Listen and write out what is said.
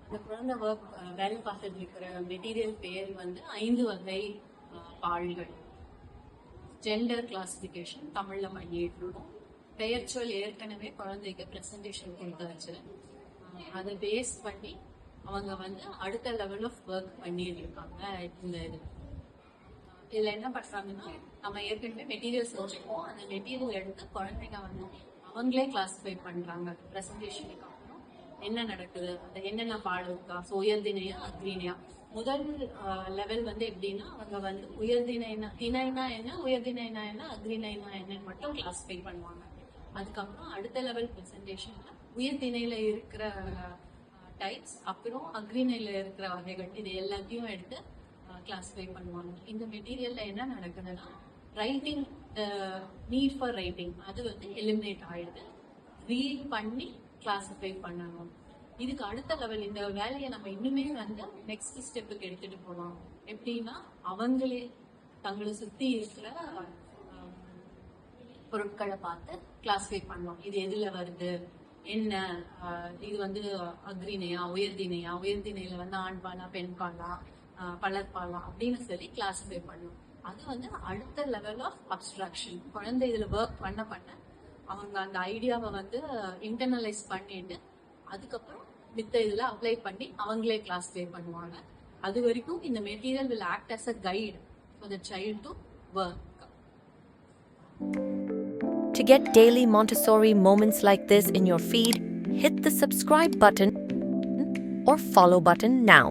இந்த குழந்தை வேலை பார்த்துட்டு இருக்கிற மெட்டீரியல் பேர் வந்து 5 வகை பால்கள். ஜெண்டர் கிளாசிஃபிகேஷன் தமிழ்ல பண்ணிட்டு இருக்கோம். பெயர்ச்சொல் ஏற்கனவே குழந்தைக்கு ப்ரெசன்டேஷன் கொடுத்தாச்சு. அதை பேஸ் பண்ணி அவங்க வந்து அடுத்த லெவல் ஆஃப் ஒர்க் பண்ணிட்டு இருக்காங்க. இந்த இதுல என்ன பண்றாங்கன்னா, நம்ம ஏற்கனவே மெட்டீரியல்ஸ் வச்சுருக்கோம். அந்த மெட்டீரியல் எடுத்து குழந்தைங்க வந்து அவங்களே கிளாஸிஃபை பண்றாங்க. ப்ரெசன்டேஷனுக்கு அப்புறம் என்ன நடக்குது, அந்த என்னென்ன பாடம் இருக்கா, ஸோ உயர்திணையா அக்ரிணையா. முதல் லெவல் வந்து எப்படின்னா, அவங்க வந்து உயர்திணைனா திணைனா என்ன, உயர்திணைனா என்ன, அக்ரிணைனா என்னன்னு மட்டும் கிளாஸிஃபை பண்ணுவாங்க. அதுக்கப்புறம் அடுத்த லெவல் ப்ரெசன்டேஷன்ல உயர்திணையில இருக்கிற டைப்ஸ், அப்புறம் அக்ரிணையில இருக்கிற வகைகள், இது எல்லாத்தையும் எடுத்து கிளாஸிஃபை பண்ணுவாங்க. இந்த மெட்டீரியல்ல என்ன நடக்குதுன்னா, ரைட்டிங் நீட் ஃபார் ரைட்டிங் அது வந்து எலிமினேட் ஆயிடுது. ரீட் பண்ணி கிளாஸிஃபை பண்ணணும். இதுக்கு அடுத்த லெவல் இந்த வேலையை நம்ம இன்னுமே வந்து நெக்ஸ்ட் ஸ்டெப்புக்கு எடுத்துட்டு போகலாம். எப்படின்னா, அவங்களே தங்களை சுத்தி இருக்கிற பொருட்களை பார்த்து கிளாஸிஃபை பண்ணலாம். இது எதுல வருது, என்ன, இது வந்து அக்ரிணையா உயர்திணையா, உயர்திணையில வந்து ஆண் பாலா பெண் பாலா பலர்பாலா அப்படின்னு சொல்லி கிளாஸிஃபை பண்ணும். அது வந்து அடுத்த லெவல் ஆஃப் அப்ஸ்ட்ராக்ஷன். குழந்தை இதுல ஒர்க் பண்ண பண்ண அவங்க அந்த ஐடியாவை வந்து இன்டர்னலைஸ் பண்ணிட்டு அதுக்கப்புறம் மித்த இதுல அப்ளை பண்ணி அவங்களே கிளாஸிஃபை பண்ணுவாங்க. அது வரைக்கும் இந்த material will act as a guide for the child to work. To get daily Montessori moments like this in your feed, hit the subscribe button or follow button now.